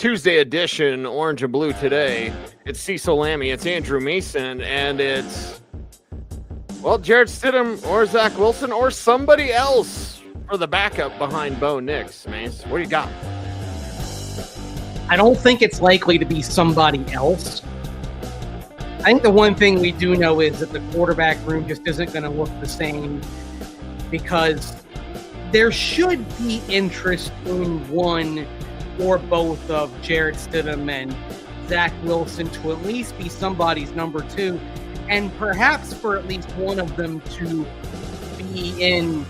Tuesday edition, Orange and Blue today. It's Cecil Lammy, it's Andrew Mason, and it's, well, Jarrett Stidham or Zach Wilson or somebody else for the backup behind Bo Nix. Mace, what do you got? I don't think it's likely to be somebody else. I think the one thing we do know is that the quarterback room just isn't going to look the same because there should be interest in one or both of Jarrett Stidham and Zach Wilson to at least be somebody's number two, and perhaps for at least one of them to be in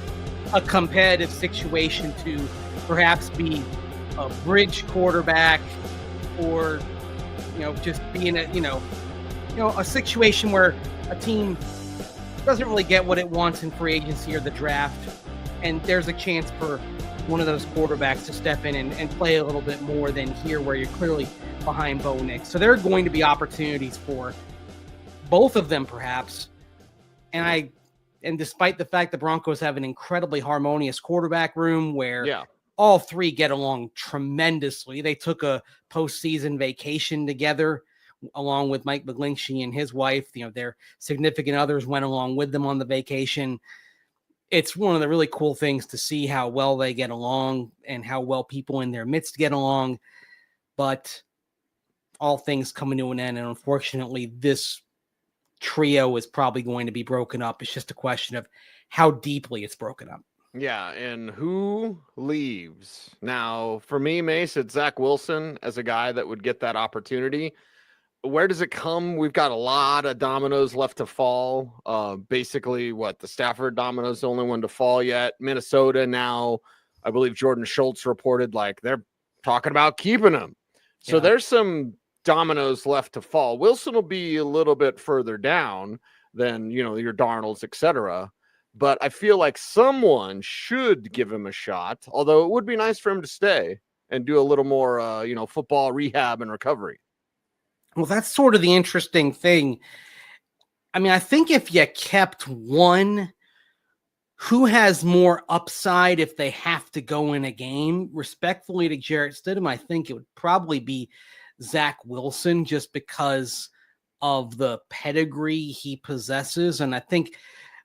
a competitive situation to perhaps be a bridge quarterback or, just be in a situation where a team doesn't really get what it wants in free agency or the draft, and there's a chance for one of those quarterbacks to step in and play a little bit more than here where you're clearly behind Bo Nix. So there are going to be opportunities for both of them perhaps. And despite the fact the Broncos have an incredibly harmonious quarterback room where all three get along tremendously. They took a postseason vacation together along with Mike McGlinchey and his wife. Their significant others went along with them on the vacation. It's one of the really cool things to see how well they get along and how well people in their midst get along. But all things coming to an end. And unfortunately, this trio is probably going to be broken up. It's just a question of how deeply it's broken up. Yeah, and who leaves? Now, for me, Mace, it's Zach Wilson as a guy that would get that opportunity. Where does it come? We've got a lot of dominoes left to fall. Basically, the Stafford domino's the only one to fall yet. Minnesota now, I believe Jordan Schultz reported they're talking about keeping him. So there's some dominoes left to fall. Wilson will be a little bit further down than, your Darnolds, etc. But I feel like someone should give him a shot, although it would be nice for him to stay and do a little more, football rehab and recovery. Well, that's sort of the interesting thing. I mean, I think if you kept one, who has more upside if they have to go in a game? Respectfully to Jarrett Stidham, I think it would probably be Zach Wilson just because of the pedigree he possesses. And I think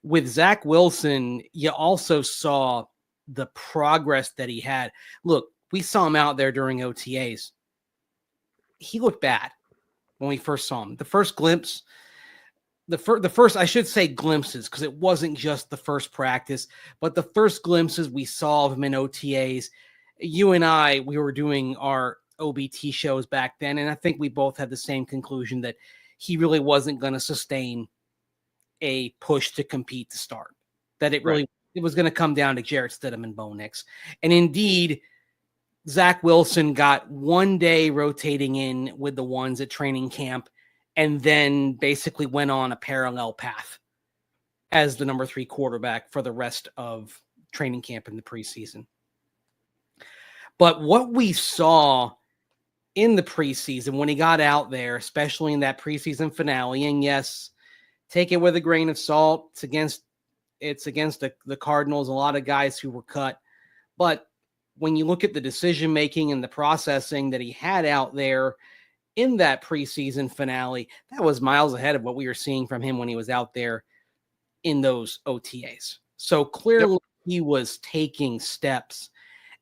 with Zach Wilson, you also saw the progress that he had. Look, we saw him out there during OTAs. He looked bad when we first saw him. The first glimpse, I should say glimpses, because it wasn't just the first practice, but the first glimpses we saw of him in OTAs. You and I, we were doing our OBT shows back then, and I think we both had the same conclusion that he really wasn't going to sustain a push to compete to start. That it was going to come down to Jarrett Stidham and Bo Nix. And indeed, Zach Wilson got one day rotating in with the ones at training camp and then basically went on a parallel path as the number 3 quarterback for the rest of training camp in the preseason. But what we saw in the preseason when he got out there, especially in that preseason finale, and yes, take it with a grain of salt. It's against the Cardinals, a lot of guys who were cut. But when you look at the decision-making and the processing that he had out there in that preseason finale, that was miles ahead of what we were seeing from him when he was out there in those OTAs. So clearly he was taking steps,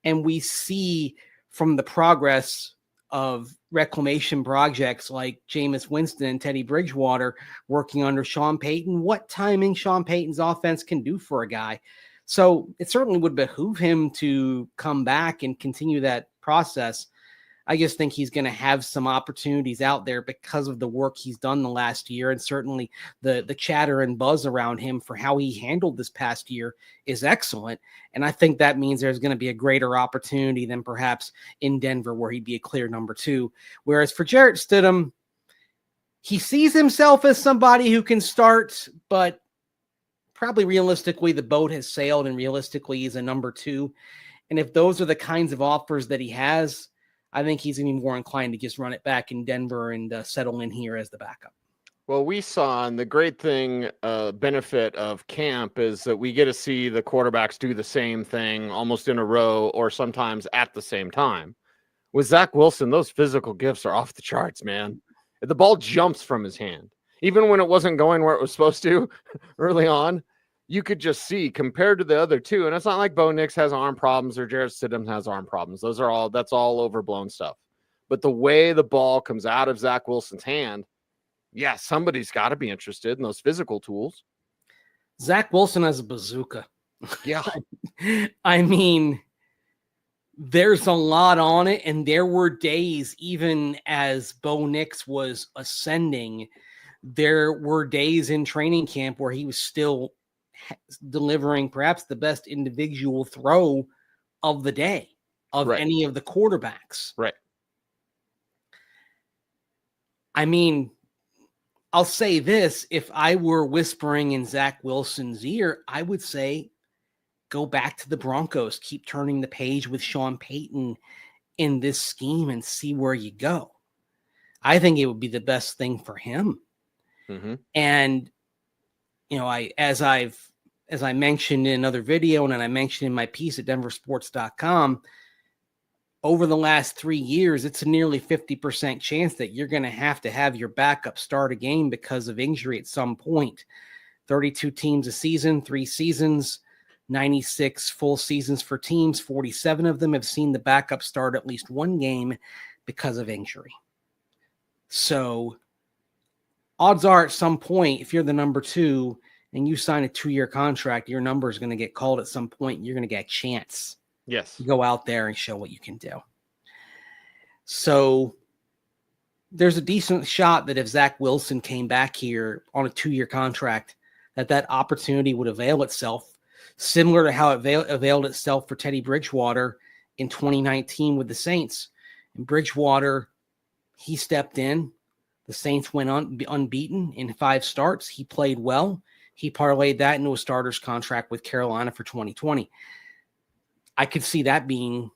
and we see from the progress of reclamation projects like Jameis Winston and Teddy Bridgewater working under Sean Payton, what timing Sean Payton's offense can do for a guy. So it certainly would behoove him to come back and continue that process. I just think he's going to have some opportunities out there because of the work he's done the last year, and certainly the chatter and buzz around him for how he handled this past year is excellent. And I think that means there's going to be a greater opportunity than perhaps in Denver where he'd be a clear number 2. Whereas for Jarrett Stidham, he sees himself as somebody who can start, but probably realistically the boat has sailed, and realistically he's a number 2. And if those are the kinds of offers that he has, I think he's going to be more inclined to just run it back in Denver and settle in here as the backup. Well, we saw, and the great thing, benefit of camp is that we get to see the quarterbacks do the same thing almost in a row or sometimes at the same time, with Zach Wilson, those physical gifts are off the charts, man. The ball jumps from his hand. Even when it wasn't going where it was supposed to early on, you could just see compared to the other two. And it's not like Bo Nix has arm problems or Jarrett Stidham has arm problems. That's all overblown stuff. But the way the ball comes out of Zach Wilson's hand, yeah, somebody's got to be interested in those physical tools. Zach Wilson has a bazooka. Yeah. I mean, there's a lot on it. And there were days, even as Bo Nix was ascending, there were days in training camp where he was still delivering perhaps the best individual throw of the day of any of the quarterbacks. Right. I mean, I'll say this. If I were whispering in Zach Wilson's ear, I would say, go back to the Broncos, keep turning the page with Sean Payton in this scheme and see where you go. I think it would be the best thing for him. Mm-hmm. And, you know, as I mentioned in another video, and I mentioned in my piece at denversports.com, over the last 3 years, it's a nearly 50% chance that you're going to have your backup start a game because of injury at some point. 32 teams a season, 3 seasons, 96 full seasons for teams. 47 of them have seen the backup start at least one game because of injury. So odds are at some point, if you're the number 2 and you sign a 2-year contract, your number is going to get called at some point. You're going to get a chance. Yes. Go out there and show what you can do. So there's a decent shot that if Zach Wilson came back here on a 2-year contract, that opportunity would avail itself, similar to how it availed itself for Teddy Bridgewater in 2019 with the Saints. And Bridgewater, he stepped in. The Saints went unbeaten in 5 starts. He played well. He parlayed that into a starter's contract with Carolina for 2020. I could see that being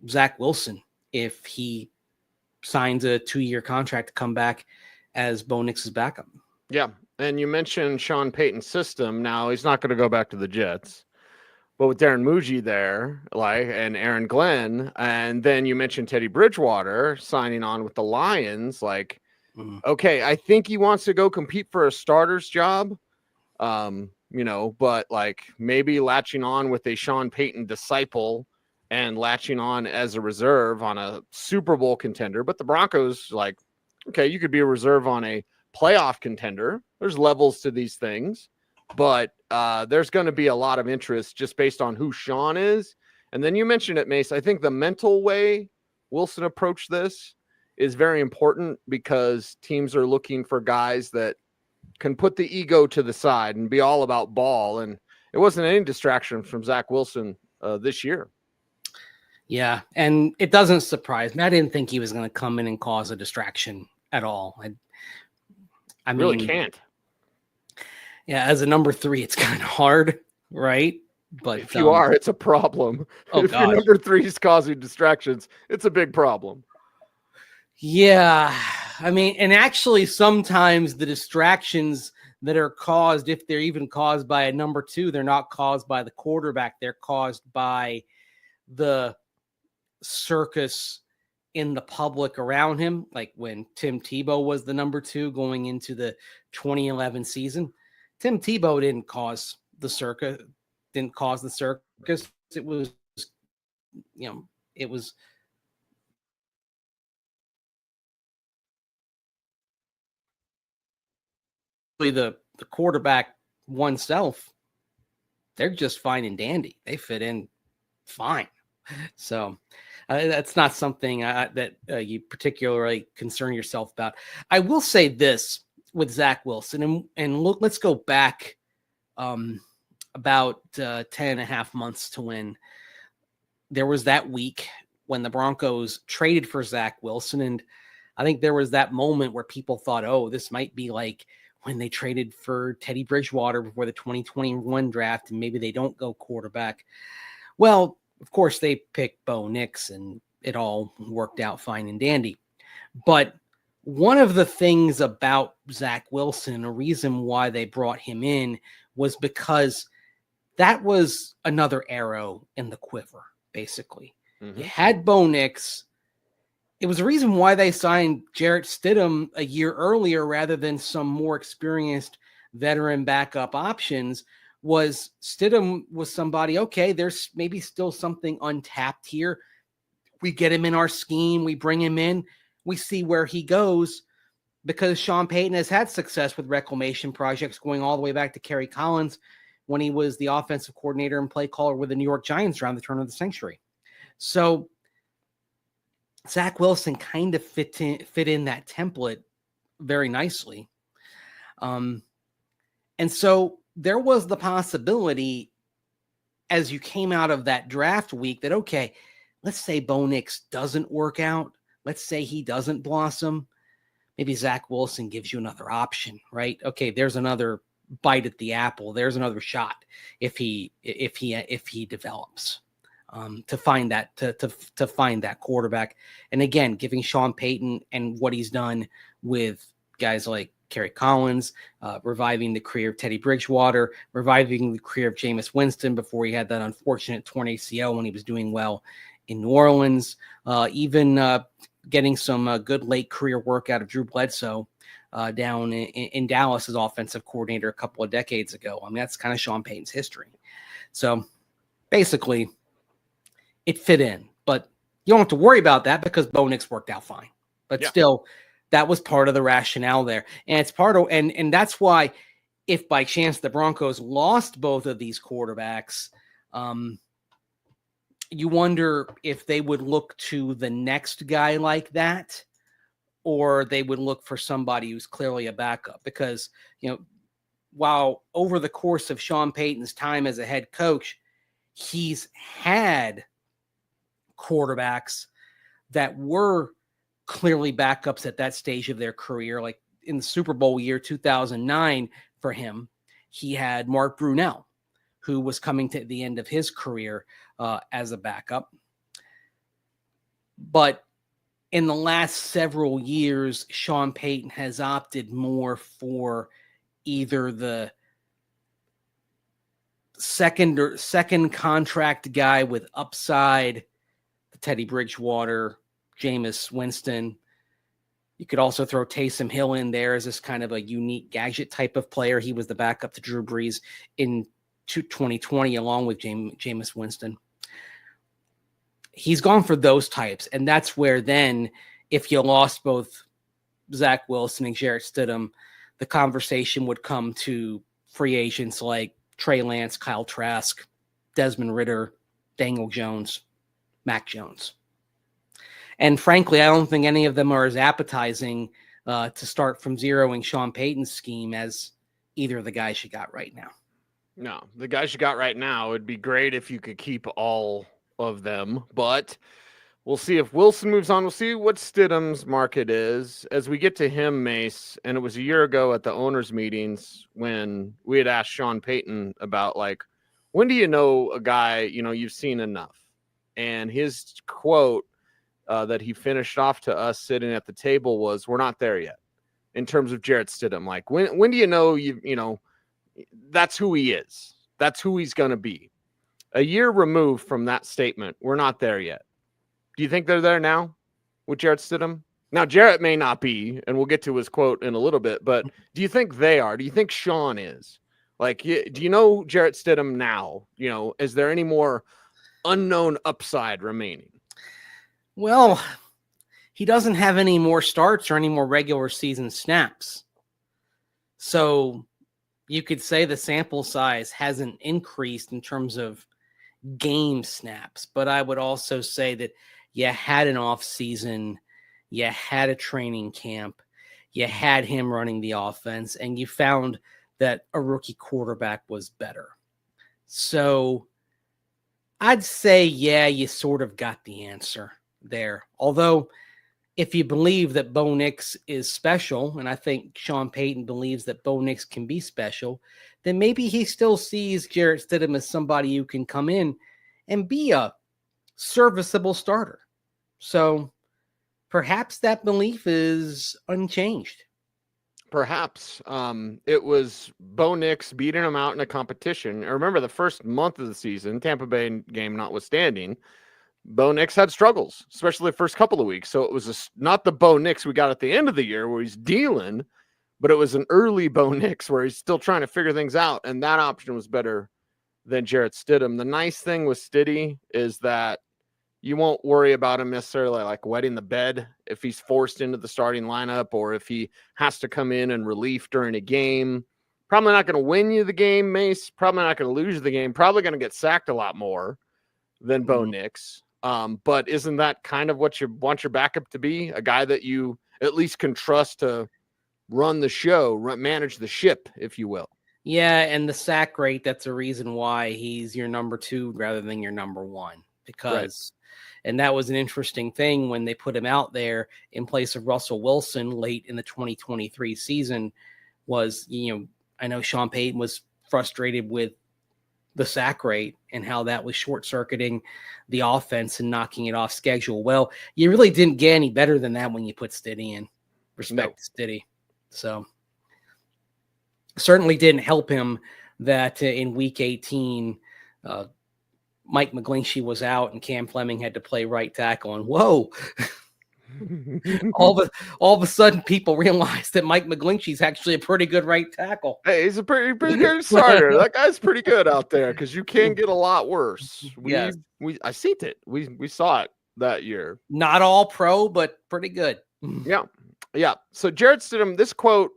Zach Wilson if he signs a 2-year contract to come back as Bo Nix's backup. Yeah. And you mentioned Sean Payton's system. Now, he's not going to go back to the Jets. But with Darren Muji there, and Aaron Glenn, and then you mentioned Teddy Bridgewater signing on with the Lions, okay, I think he wants to go compete for a starter's job. But maybe latching on with a Sean Payton disciple and latching on as a reserve on a Super Bowl contender. But the Broncos, okay, you could be a reserve on a playoff contender. There's levels to these things, but there's going to be a lot of interest just based on who Sean is. And then you mentioned it, Mace. I think the mental way Wilson approached this is very important because teams are looking for guys that can put the ego to the side and be all about ball. And it wasn't any distraction from Zach Wilson this year. Yeah, and it doesn't surprise me. I didn't think he was going to come in and cause a distraction at all. I mean, really can't. Yeah, as a number 3, it's kind of hard, right? But if you are, it's a problem. If your number 3 is causing distractions, it's a big problem. Yeah, I mean, and actually sometimes the distractions that are caused, if they're even caused by a number 2, they're not caused by the quarterback. They're caused by the circus in the public around him. Like when Tim Tebow was the number 2 going into the 2011 season, Tim Tebow didn't cause the circus. It was, it was the quarterback oneself. They're just fine and dandy. They fit in fine. So that's not something that you particularly concern yourself about. I will say this with Zach Wilson, and look, let's go back about 10 and a half months to when there was that week when the Broncos traded for Zach Wilson. And I think there was that moment where people thought, oh, this might be like when they traded for Teddy Bridgewater before the 2021 draft, and maybe they don't go quarterback. Well, of course, they picked Bo Nix, and it all worked out fine and dandy. But one of the things about Zach Wilson, and a reason why they brought him in, was because that was another arrow in the quiver, basically. Mm-hmm. You had Bo Nix, it was the reason why they signed Jarrett Stidham a year earlier rather than some more experienced veteran backup options. Was Stidham was somebody, okay, there's maybe still something untapped here. We get him in our scheme, we bring him in, we see where he goes, because Sean Payton has had success with reclamation projects going all the way back to Kerry Collins when he was the offensive coordinator and play caller with the New York Giants around the turn of the century. So Zach Wilson kind of fit in that template very nicely. And so there was the possibility as you came out of that draft week that, okay, let's say Bo Nix doesn't work out. Let's say he doesn't blossom. Maybe Zach Wilson gives you another option, right? Okay, there's another bite at the apple. There's another shot if he develops to find that quarterback. And again, giving Sean Payton and what he's done with guys like Kerry Collins, reviving the career of Teddy Bridgewater, reviving the career of Jameis Winston before he had that unfortunate torn ACL when he was doing well in New Orleans, even getting some good late career work out of Drew Bledsoe down in Dallas as offensive coordinator a couple of decades ago. I mean, that's kind of Sean Payton's history. So basically, it fit in. But you don't have to worry about that because Bo Nix worked out fine. But still, that was part of the rationale there. And it's part of, and that's why if by chance the Broncos lost both of these quarterbacks, you wonder if they would look to the next guy like that, or they would look for somebody who's clearly a backup. Because, while over the course of Sean Payton's time as a head coach, he's had quarterbacks that were clearly backups at that stage of their career. Like in the Super Bowl year 2009 for him, he had Mark Brunell, who was coming to the end of his career as a backup. But in the last several years, Sean Payton has opted more for either the second contract guy with upside, the Teddy Bridgewater, Jameis Winston. You could also throw Taysom Hill in there as this kind of a unique gadget type of player. He was the backup to Drew Brees in 2020 along with Jameis Winston. He's gone for those types, and that's where then if you lost both Zach Wilson and Jarrett Stidham, the conversation would come to free agents like Trey Lance, Kyle Trask, Desmond Ridder, Daniel Jones, Mac Jones. And frankly, I don't think any of them are as appetizing to start from zero in Sean Payton's scheme as either of the guys you got right now. No, the guys you got right now, it'd be great if you could keep all of them, but we'll see if Wilson moves on. We'll see what Stidham's market is as we get to him, Mace. And it was a year ago at the owners' meetings when we had asked Sean Payton about, like, when do you know a guy, you've seen enough? And his quote that he finished off to us sitting at the table was, "We're not there yet." In terms of Jarrett Stidham, like, when do you know that's who he is? That's who he's going to be. A year removed from that statement, we're not there yet. Do you think they're there now with Jarrett Stidham? Now, Jarrett may not be, and we'll get to his quote in a little bit, but do you think they are? Do you think Sean is? Like, do you know Jarrett Stidham now? Is there any more unknown upside remaining? Well, he doesn't have any more starts or any more regular season snaps. So you could say the sample size hasn't increased in terms of game snaps, but I would also say that you had an off season, you had a training camp, you had him running the offense, and you found that a rookie quarterback was better. So I'd say, yeah, you sort of got the answer there. Although if you believe that Bo Nix is special, and I think Sean Payton believes that Bo Nix can be special, then maybe he still sees Jarrett Stidham as somebody who can come in and be a serviceable starter. So perhaps that belief is unchanged. Perhaps. It was Bo Nix beating him out in a competition. I remember the first month of the season, Tampa Bay game notwithstanding, Bo Nix had struggles, especially the first couple of weeks. So it was not the Bo Nix we got at the end of the year where he's dealing, but it was an early Bo Nix where he's still trying to figure things out. And that option was better than Jarrett Stidham. The nice thing with Stiddy is that you won't worry about him necessarily like wetting the bed if he's forced into the starting lineup or if he has to come in and relief during a game. Probably not going to win you the game, Mace. Probably not going to lose you the game. Probably going to get sacked a lot more than Bo Nix. But isn't that kind of what you want your backup to be? A guy that you at least can trust to run the show, manage the ship, if you will. Yeah, and the sack rate, that's a reason why he's your number 2 rather than your number 1. Because, and that was an interesting thing when they put him out there in place of Russell Wilson late in the 2023 season was, I know Sean Payton was frustrated with the sack rate and how that was short-circuiting the offense and knocking it off schedule. Well, you really didn't get any better than that when you put Stiddy in. Respect to Stiddy. So certainly didn't help him that in week 18, Mike McGlinchey was out and Cam Fleming had to play right tackle. And whoa, all of a sudden people realized that Mike McGlinchey's actually a pretty good right tackle. Hey, he's a pretty good starter. That guy's pretty good out there because you can get a lot worse. I seen it. We saw it that year. Not all pro, but pretty good. Yeah. So Jarrett Stidham, this quote,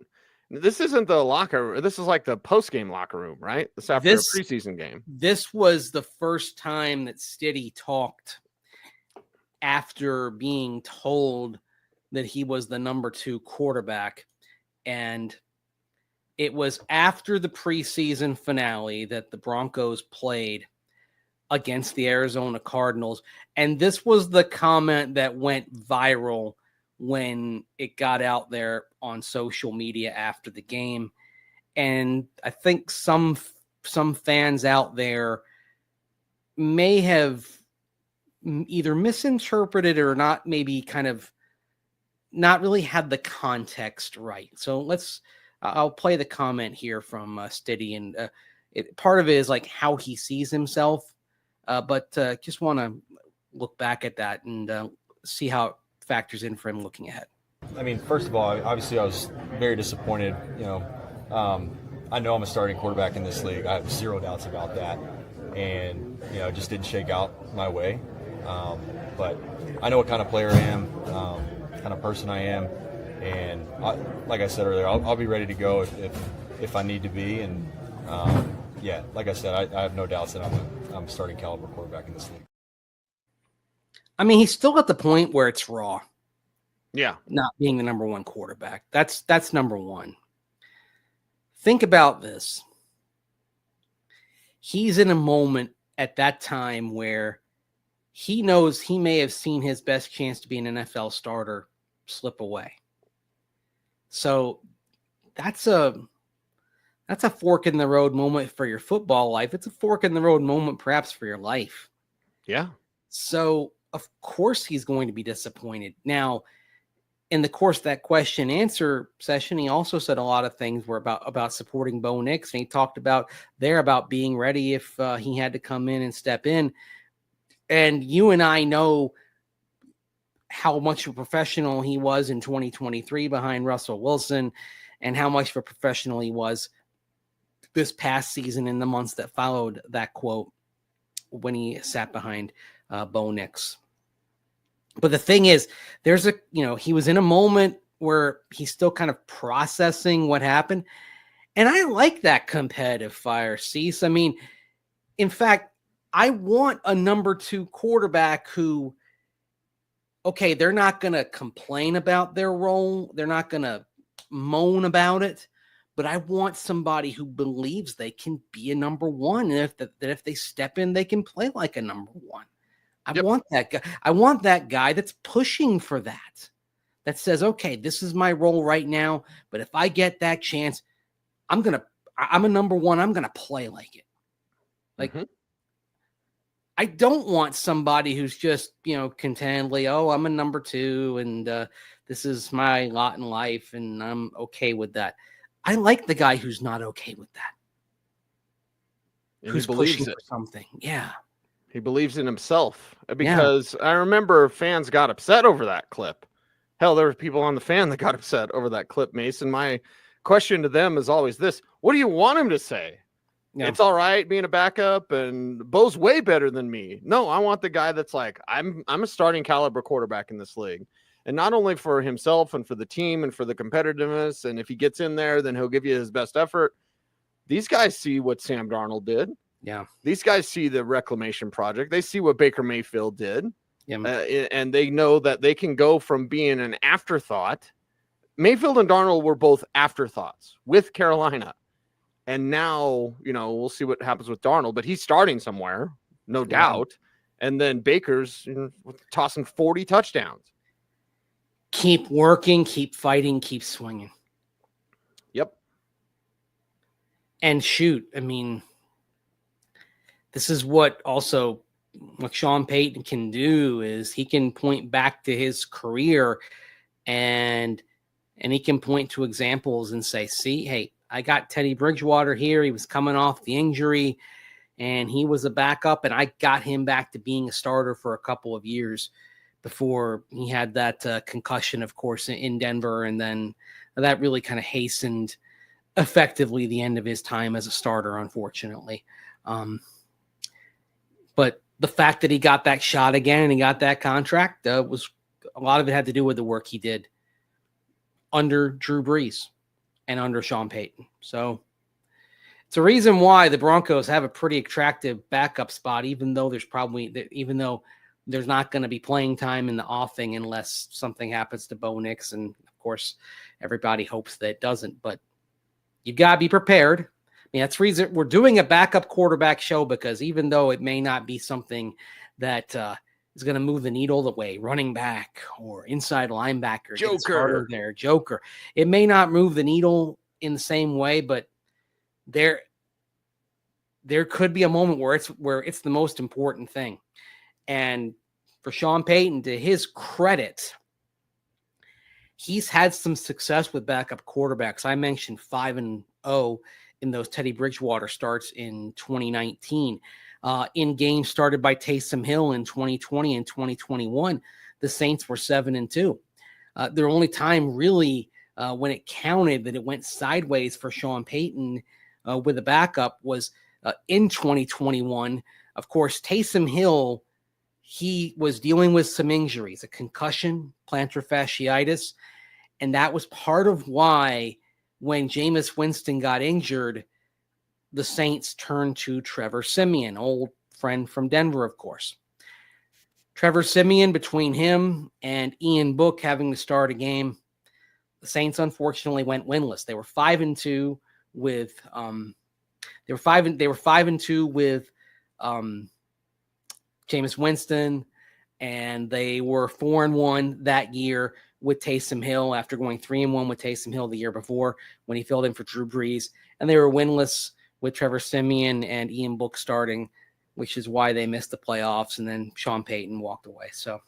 this isn't the locker room. This is like the post-game locker room, right? This after a preseason game. This was the first time that Stiddy talked after being told that he was the number 2 quarterback. And it was after the preseason finale that the Broncos played against the Arizona Cardinals. And this was the comment that went viral when it got out there on social media after the game. And I think some fans out there may have either misinterpreted or not, maybe kind of not really had the context right. So I'll play the comment here from Stiddy, and part of it is like how he sees himself, but just want to look back at that and see how it factors in for him looking ahead. I mean, first of all, obviously I was very disappointed. I know I'm a starting quarterback in this league. I have zero doubts about that. And, it just didn't shake out my way. But I know what kind of player I am, kind of person I am. And like I said earlier, I'll be ready to go if I need to be. And, like I said, I have no doubts that I'm a starting caliber quarterback in this league. I mean, he's still at the point where it's raw. Yeah. Not being the number 1 quarterback. That's number 1. Think about this. He's in a moment at that time where he knows he may have seen his best chance to be an NFL starter slip away. So that's a fork in the road moment for your football life. It's a fork in the road moment perhaps for your life. Yeah. So of course he's going to be disappointed. Now, in the course of that question answer session, he also said a lot of things were about supporting Bo Nix, and he talked about being ready if he had to come in and step in. And you and I know how much of a professional he was in 2023 behind Russell Wilson, and how much of a professional he was this past season in the months that followed that quote when he sat behind Bo Nix. But the thing is, he was in a moment where he's still kind of processing what happened. And I like that competitive fire, Cease. I mean, in fact, I want a number 2 quarterback who, okay, they're not going to complain about their role. They're not going to moan about it. But I want somebody who believes they can be a number 1. And that if they step in, they can play like a number 1. I want that guy. I want that guy that's pushing for that. That says, okay, this is my role right now. But if I get that chance, I'm a number 1. I'm going to play like it. Like, I don't want somebody who's just, contentedly, I'm a number 2 and this is my lot in life and I'm okay with that. I like the guy who's not okay with that. And who's believes pushing it. for something. Yeah. He believes in himself because I remember fans got upset over that clip. Hell, there were people on the fan that got upset over that clip, Mason. My question to them is always this: what do you want him to say? Yeah. It's all right being a backup, and Bo's way better than me. No, I want the guy that's like, I'm a starting caliber quarterback in this league. And not only for himself and for the team and for the competitiveness, and if he gets in there, then he'll give you his best effort. These guys see what Sam Darnold did. Yeah. These guys see the reclamation project. They see what Baker Mayfield did. Yeah. And they know that they can go from being an afterthought. Mayfield and Darnold were both afterthoughts with Carolina. And now, we'll see what happens with Darnold, but he's starting somewhere, no doubt. And then Baker's tossing 40 touchdowns. Keep working, keep fighting, keep swinging. Yep. And shoot, I mean, this is what Sean Payton can do is he can point back to his career and he can point to examples and say, see, hey, I got Teddy Bridgewater here. He was coming off the injury and he was a backup, and I got him back to being a starter for a couple of years before he had that concussion, of course, in Denver. And then that really kind of hastened effectively the end of his time as a starter, unfortunately. But the fact that he got that shot again and he got that contract was a lot of it had to do with the work he did under Drew Brees and under Sean Payton. So it's a reason why the Broncos have a pretty attractive backup spot, even though there's not going to be playing time in the offing unless something happens to Bo Nix. And of course, everybody hopes that it doesn't, but you got to be prepared. I mean, that's the reason we're doing a backup quarterback show, because even though it may not be something that is going to move the needle the way running back or inside linebacker, Joker, it may not move the needle in the same way, but there could be a moment where it's the most important thing. And for Sean Payton, to his credit, he's had some success with backup quarterbacks. I mentioned 5-0 in those Teddy Bridgewater starts in 2019. In games started by Taysom Hill in 2020 and 2021, the Saints were 7-2. Their only time really when it counted that it went sideways for Sean Payton with a backup was in 2021. Of course, Taysom Hill, he was dealing with some injuries, a concussion, plantar fasciitis, and that was part of why when Jameis Winston got injured, the Saints turned to Trevor Siemian, old friend from Denver, of course. Trevor Siemian, between him and Ian Book having to start a game, the Saints unfortunately went winless. They were 5-2 with Jameis Winston, and they were 4-1 that year with Taysom Hill after going 3-1 with Taysom Hill the year before when he filled in for Drew Brees, and they were winless with Trevor Siemian and Ian Book starting, which is why they missed the playoffs, and then Sean Payton walked away. So,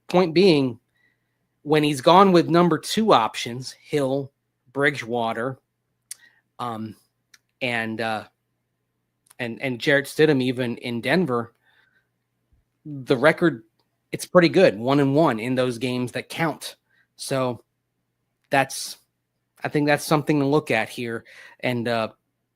point being, when he's gone with number 2 options, Hill, Bridgewater, and Jarrett Stidham, even in Denver, the record, it's pretty good, 1-1 in those games that count. So I think that's something to look at here, and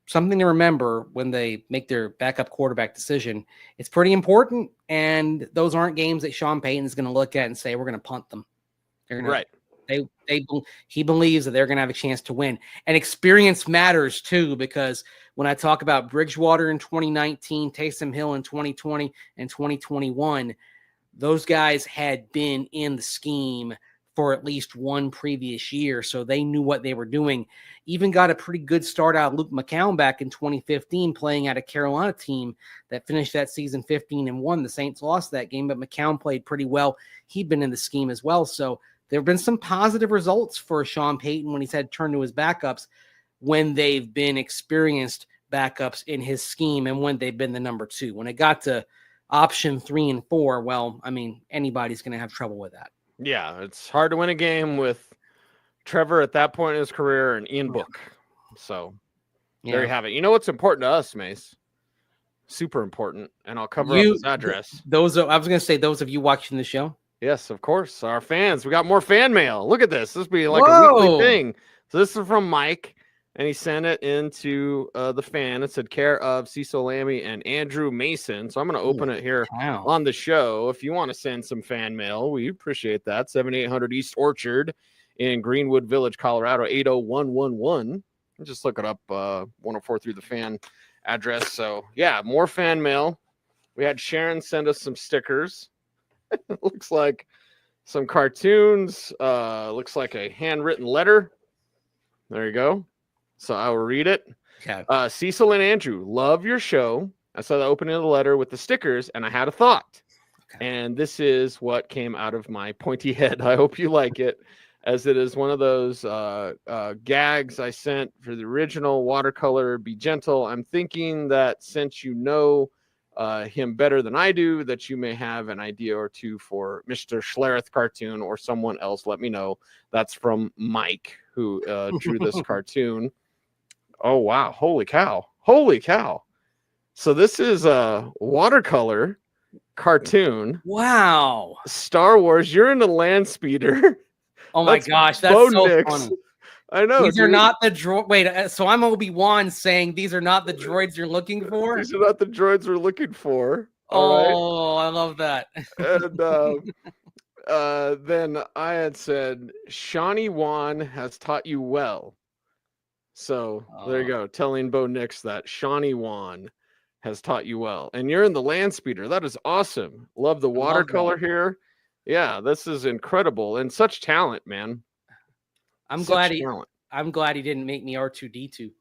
something to remember when they make their backup quarterback decision. It's pretty important, and those aren't games that Sean Payton is going to look at and say, we're going to punt them. Right. He believes that they're going to have a chance to win. And experience matters too, because when I talk about Bridgewater in 2019, Taysom Hill in 2020 and 2021, those guys had been in the scheme for at least one previous year, so they knew what they were doing. Even got a pretty good start out of Luke McCown back in 2015, playing at a Carolina team that finished that season 15-1. The Saints lost that game, but McCown played pretty well. He'd been in the scheme as well, so there have been some positive results for Sean Payton when he's had to turn to his backups when they've been experienced backups in his scheme and when they've been the number 2. When it got to option 3 and 4, well, I mean, anybody's going to have trouble with that. Yeah, it's hard to win a game with Trevor at that point in his career and Ian Book. So there you have it. You know what's important to us, Mace? super important, and I'll cover up his address. I was going to say, those of you watching the show. Yes, of course. Our fans. We got more fan mail. Look at this. This will be like a weekly thing. So this is from Mike, and he sent it into the fan. It said, care of Cecil Lammy and Andrew Mason. So I'm going to open it here on the show. If you want to send some fan mail, we appreciate that. 7800 East Orchard in Greenwood Village, Colorado, 80111. Just look it up, 104 through the fan address. So, yeah, more fan mail. We had Sharon send us some stickers. It looks like some cartoons. Looks like a handwritten letter. There you go. So I will read it. Okay. Cecil and Andrew, love your show. I saw the opening of the letter with the stickers, and I had a thought. Okay. And this is what came out of my pointy head. I hope you like it, as it is one of those gags I sent for the original watercolor. Be gentle. I'm thinking that since you know him better than I do, that you may have an idea or two for Mr. Schlereth cartoon or someone else. Let me know. That's from Mike, who drew this cartoon. Oh, wow. Holy cow. Holy cow. So this is a watercolor cartoon. Wow. Star Wars. You're in a land speeder. Oh my gosh. That's Bo so Nix. funny. I know. These are not the droid. Wait, so I'm Obi-Wan saying these are not the droids you're looking for? These are not the droids we're looking for. Oh, I love that. And then I had said, Shawnee Wan has taught you well. So there you go. Telling Bo Nix that Shawnee Wan has taught you well. And you're in the land speeder. That is awesome. Love the watercolor here. Yeah, this is incredible. And such talent, man. I'm glad he didn't make me R2D2.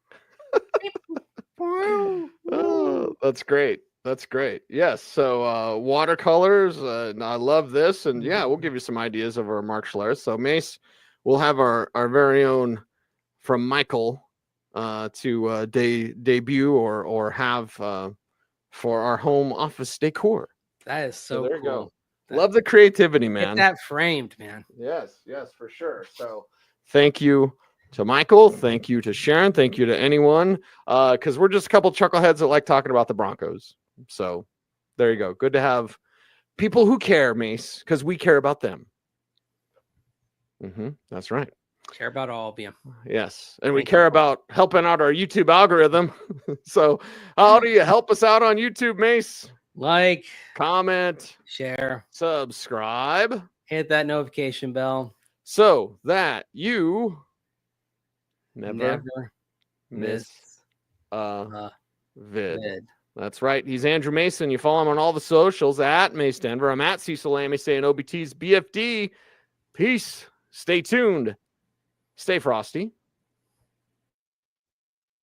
Oh, that's great. That's great. Yes. So watercolors. I love this. And yeah, we'll give you some ideas of our Mark Schlereth. So Mace, we'll have our very own from Michael to debut or have for our home office decor. That is so there cool. You go. Love the creativity, man. Get that framed, man. Yes, for sure. So thank you to Michael. Thank you to Sharon. Thank you to anyone. Because we're just a couple chuckleheads that like talking about the Broncos. So there you go. Good to have people who care, Mace, because we care about them. That's right. Care about all of you. Yes. And we care about helping out our YouTube algorithm. So how do you help us out on YouTube, Mace? Like, comment, share, subscribe, hit that notification bell so that you never miss a vid. That's right. He's Andrew Mason. You follow him on all the socials at Mace Denver. I'm at Cecil Lammy saying OBT's BFD. Peace. Stay tuned. Stay frosty.